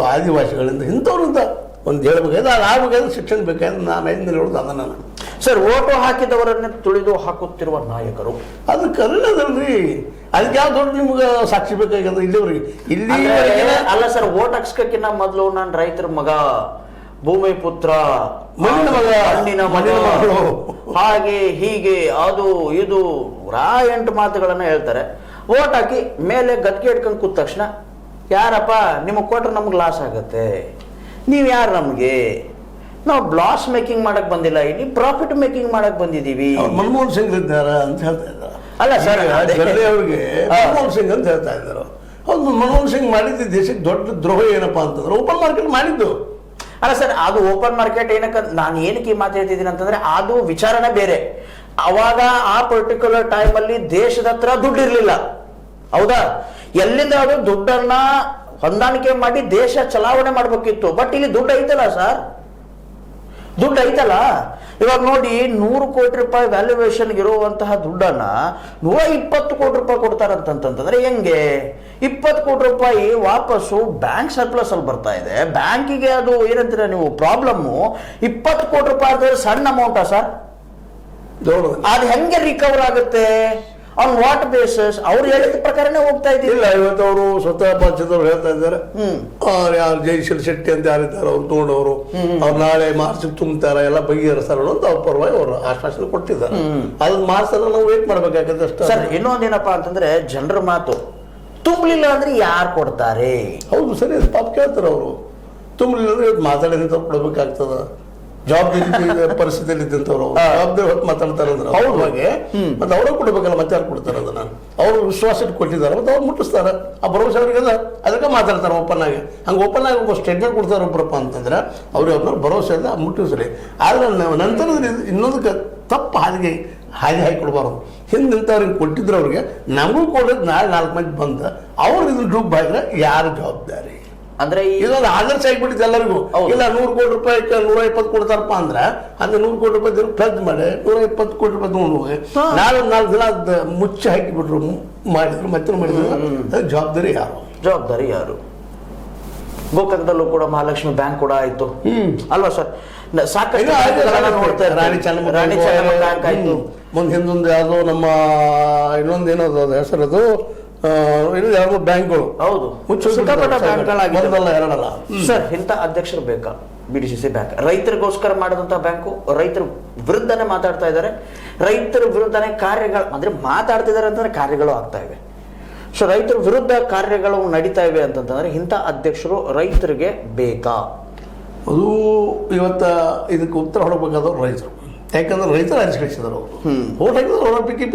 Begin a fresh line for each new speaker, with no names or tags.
ಆದಿವಾಸಿಗಳಿಂದ ಇಂಥವ್ರಿಂದ ಒಂದು ಹೇಳ್ಬೇಕಾದ್ರೆ ಅದು ಆಗ್ಬೇಕಾದ್ರೆ ಶಿಕ್ಷಣ ಬೇಕಾದ್ರೆ ನಾನು ಐದನೇ ಹೇಳೋದು ಅದನ್ನು
ಸರ್, ಓಟು ಹಾಕಿದವರನ್ನೇ ತುಳಿದು ಹಾಕುತ್ತಿರುವ ನಾಯಕರು
ಅದು ಕರುಣದಲ್ರಿ. ಅದಕ್ಕೆ ಯಾವ ದೊಡ್ಡ ನಿಮ್ಗೆ ಸಾಕ್ಷಿ ಬೇಕಾಗ್ಯದ ಇಲ್ಲಿವ್ರಿಗೆ ಇಲ್ಲಿ
ಅಲ್ಲ ಸರ್, ಓಟ್ ಹಾಕ್ಸ್ಕಿನ್ನ ಮೊದಲು ನಾನು ರೈತರ ಮಗ, ಭೂಮಿ ಪುತ್ರ,
ಮಣ್ಣಿನ ಮಗ,
ಮಣ್ಣಿನ ಮಗಳು, ಹಾಗೆ ಹೀಗೆ ಅದು ಇದು 8 ಮಾತುಗಳನ್ನ ಹೇಳ್ತಾರೆ. ಓಟ್ ಹಾಕಿ ಮೇಲೆ ಗದ್ಗೆ ಇಟ್ಕೊಂಡು ಕೂತ ತಕ್ಷಣ ಯಾರಪ್ಪ ನಿಮಗೆ ಕೊಟ್ರೆ ನಮ್ಗೆ ಲಾಸ್ ಆಗತ್ತೆ, ನೀವು ಯಾರು ನಮಗೆ, ನಾವು ಲಾಸ್ ಮೇಕಿಂಗ್ ಮಾಡಕ್ ಬಂದಿಲ್ಲ, ಇಲ್ಲಿ ಪ್ರಾಫಿಟ್ ಮೇಕಿಂಗ್ ಮಾಡಕ್ ಬಂದಿದೀವಿ.
ಮನಮೋಹನ್ ಸಿಂಗ್ ಇದ್ದಾರ ಅಂತ ಹೇಳ್ತಾ ಇದ್ದಾರೆ.
ಅಲ್ಲ ಸರ್,
ಅವ್ರಿಗೆ ಮನಮೋಹನ್ ಸಿಂಗ್ ಅಂತ ಹೇಳ್ತಾ ಇದ್ದಾರೆ. ಹೌದು, ಮನಮೋಹನ್ ಸಿಂಗ್ ಮಾಡಿದ್ದು ದೇಶಕ್ಕೆ ದೊಡ್ಡ ದ್ರೋಹ ಏನಪ್ಪಾ ಅಂತಂದ್ರೆ ಓಪನ್ ಮಾರ್ಕೆಟ್ ಮಾಡಿದ್ದು.
ಅಲ್ಲ ಸರ್, ಅದು ಓಪನ್ ಮಾರ್ಕೆಟ್ ಏನಕ್ಕೆ ನಾನು ಏನಕ್ಕೆ ಈ ಮಾತು ಹೇಳ್ತಿದ್ದೀನಿ ಅಂತಂದ್ರೆ ಅದು ವಿಚಾರನೇ ಬೇರೆ. ಅವಾಗ ಆ ಪರ್ಟಿಕ್ಯುಲರ್ ಟೈಮ್ ಅಲ್ಲಿ ದೇಶದ ಹತ್ರ ದುಡ್ಡು ಇರ್ಲಿಲ್ಲ, ಹೌದಾ? ಎಲ್ಲಿಂದ ಅದು ದುಡ್ಡನ್ನ ಹೊಂದಾಣಿಕೆ ಮಾಡಿ ದೇಶ ಚಲಾವಣೆ ಮಾಡ್ಬೇಕಿತ್ತು. ಬಟ್ ಇಲ್ಲಿ ದುಡ್ಡು ಐತಲ್ಲ ಸರ್, ದುಡ್ಡು ಐತಲ್ಲ. ಇವಾಗ ನೋಡಿ, 100 ಕೋಟಿ ರೂಪಾಯಿ ವ್ಯಾಲ್ಯೂಯೇಷನ್ ಇರುವಂತಹ ದುಡ್ಡನ್ನ 120 ಕೋಟಿ ರೂಪಾಯಿ ಕೊಡ್ತಾರಂತಂತಂದ್ರೆ ಹೆಂಗೆ? 20 ಕೋಟಿ ರೂಪಾಯಿ ವಾಪಸ್ಸು ಬ್ಯಾಂಕ್ ಸರ್ಪ್ಲಸ್ ಅಲ್ಲಿ ಬರ್ತಾ ಇದೆ. ಬ್ಯಾಂಕಿಗೆ ಅದು ಏನಂತೀರ ನೀವು ಪ್ರಾಬ್ಲಮ್ಮು. 20 ಕೋಟಿ ರೂಪಾಯಿ ಅಂದ್ರೆ ಸಣ್ಣ ಅಮೌಂಟಾ ಸರ್? ಅದು ಹೆಂಗೆ ರಿಕವರ್ ಆಗುತ್ತೆ? On what basis? ಅವ್ರು ಹೇಳಿದ ಪ್ರಕಾರನೇ ಹೋಗ್ತಾ ಇದ್ದಿಲ್ಲ.
ಇವತ್ತು ಅವರು ಸ್ವತಃ ಪಕ್ಷದವ್ರು ಹೇಳ್ತಾ ಇದ್ದಾರೆ, ಯಾರು ಜಯಶೀಲ್ ಶೆಟ್ಟಿ ಅಂತ ಯಾರಿದ್ದಾರೆ ಅವ್ರು ತಗೊಂಡವರು ಅವ್ರು ನಾಳೆ ಮಾರ್ಚ್ ತುಂಬ್ತಾರ, ಎಲ್ಲ ಬಗೆಹರಿಸ್ತಾರ ಅಂತ ಅವ್ರ ಪರವಾಗಿ ಅವರು ಆಶ್ವಾಸನೆ ಕೊಟ್ಟಿದ್ದಾರೆ. ಅದನ್ನ ಮಾರ್ಚ್ ನಾವು ವೇಟ್ ಮಾಡ್ಬೇಕಾಗತ್ತೆ ಅಷ್ಟೇ.
ಸರ್, ಇನ್ನೊಂದೇನಪ್ಪಾ ಅಂತಂದ್ರೆ ಜನರ ಮಾತು ತುಂಬಲಿಲ್ಲ ಅಂದ್ರೆ ಯಾರು ಕೊಡ್ತಾರೆ?
ಹೌದು ಸರಿ, ಅದು ಪಾಪ ಕೇಳ್ತಾರೆ ಅವರು. ತುಂಬಲಿಲ್ಲ ಅಂದ್ರೆ ಇವತ್ತು ಮಾತಾಡಿದಂತ ಕೊಡ್ಬೇಕಾಗ್ತದ. ಜವಾಬ್ದಾರಿ ಪರಿಸ್ಥಿತಿಯಲ್ಲಿ ಇದ್ದಂಥವ್ರು ಜವಾಬ್ದಾರಿ ಹೊತ್ತು ಮಾತಾಡ್ತಾರೆ ಅಂದ್ರೆ ಅವ್ರಿಗೆ ಮತ್ತೆ ಅವ್ರಿಗೆ ಕೊಡ್ಬೇಕಲ್ಲ, ಮತ್ತೆ ಯಾರು ಕೊಡ್ತಾರೆ ಅದನ್ನ? ಅವ್ರು ವಿಶ್ವಾಸ ಇಟ್ಟು ಕೊಟ್ಟಿದ್ದಾರೆ, ಮತ್ತೆ ಅವ್ರು ಮುಟ್ಟಿಸ್ತಾರೆ. ಆ ಭರವಸೆ ಅವ್ರಿಗೆ ಅದಕ್ಕೆ ಮಾತಾಡ್ತಾರೆ ಓಪನ್ ಆಗಿ. ಹಂಗೆ ಓಪನ್ ಆಗಿ ಒಬ್ಬ ಸ್ಟೇಟ್ಮೆಂಟ್ ಕೊಡ್ತಾರೆ ಒಬ್ಬರಪ್ಪ ಅಂತಂದ್ರೆ ಅವ್ರಿಗೆ ಅವ್ರನ್ನ ಭರವಸೆ ಇಲ್ಲ ಮುಟ್ಟಿಸ್ರಿ. ಆದ್ರೆ ನಂತರದ ಇನ್ನೊಂದಕ್ಕೆ ತಪ್ಪು ಹಾದಿ ಹಾಕಿ ಕೊಡಬಾರ್ದು. ಹಿಂದಿಂತವ್ರಿಗೆ ಕೊಟ್ಟಿದ್ರು ಅವ್ರಿಗೆ ನಮಗೂ ಕೊಡೋದು ನಾಳೆ 4 ಮಂದಿ ಬಂದ ಅವ್ರು ಇದನ್ನ ಡುಬ್ ಹಾಕಿದ್ರೆ ಯಾರು ಜವಾಬ್ದಾರಿ?
ಅಂದ್ರೆ
ಇದೊಂದು ಆದರ್ಶ ಆಗಿಬಿಟ್ಟಿದೆ ಎಲ್ಲರಿಗೂ. ಇಲ್ಲ 100 ಕೋಟಿ ರೂಪಾಯಿ 120 ಕೊಡ್ತಾರಪ್ಪ ಅಂದ್ರೆ ಅಂದ್ರೆ 100 ಕೋಟಿ ರೂಪಾಯಿ ಪ್ಲಸ್ ಮಾಡಿ 120 ಕೋಟಿ ರೂಪಾಯಿ ತಗೊಂಡು ಹೋಗಿ ನಾಳೆ 4 ದಿನ ಮುಚ್ಚಿ ಹಾಕಿಬಿಟ್ರು ಮಾಡಿದ್ರು ಮತ್ತೆ ಮಾಡಿದ್ರು. ಜವಾಬ್ದಾರಿ ಯಾರು?
ಜವಾಬ್ದಾರಿ ಯಾರು? ಗೋಕರ್ಣದಲ್ಲೂ ಕೂಡ ಮಹಾಲಕ್ಷ್ಮಿ ಬ್ಯಾಂಕ್ ಕೂಡ ಆಯ್ತು ಅಲ್ವಾ ಸರ್? ಸಾಕಷ್ಟು
ರಾಣಿ ಚೆನ್ನಮ್ಮ ಬ್ಯಾಂಕ್ ಆಯ್ತು. ಮುಂದೆ ಹಿಂದೊಂದು ಯಾವುದೋ ನಮ್ಮ ಇನ್ನೊಂದು ಏನದು ಹೆಸರದು ಎರಡು ಬ್ಯಾಂಕ್ಗಳು
ಹೌದು
ಎರಡಲ್ಲ.
ಸರ್, ಇಂಥ ಅಧ್ಯಕ್ಷರು ಬೇಕಾ BDCC ಬ್ಯಾಂಕ್? ರೈತರಿಗೋಸ್ಕರ ಮಾಡಿದಂತಹ ಬ್ಯಾಂಕು, ರೈತರ ವಿರುದ್ಧನೇ ಮಾತಾಡ್ತಾ ಇದ್ದಾರೆ, ರೈತರ ವಿರುದ್ಧನೇ ಕಾರ್ಯಗಳು ಅಂದ್ರೆ ಮಾತಾಡ್ತಿದ್ದಾರೆ ಅಂತಂದ್ರೆ ಕಾರ್ಯಗಳು ಆಗ್ತಾ ಇವೆ. ಸೊ ರೈತರ ವಿರುದ್ಧ ಕಾರ್ಯಗಳು ನಡೀತಾ ಇವೆ ಅಂತಂತಂದ್ರೆ ಇಂಥ ಅಧ್ಯಕ್ಷರು ರೈತರಿಗೆ ಬೇಕಾ?
ಅದು ಇವತ್ತ ಇದಕ್ಕೆ ಉತ್ತರ ಹೊಡಬೇಕಾದವ್ರು ರೈತರು. ಯಾಕಂದ್ರೆ ರೈತರು ಅರಿಸಿ ಕಳಿಸಿದಾರೆ. ಅವರು ಓಟ್ ಹಾಕಿದ್ರೆ ಅವರ ಪೈಕಿ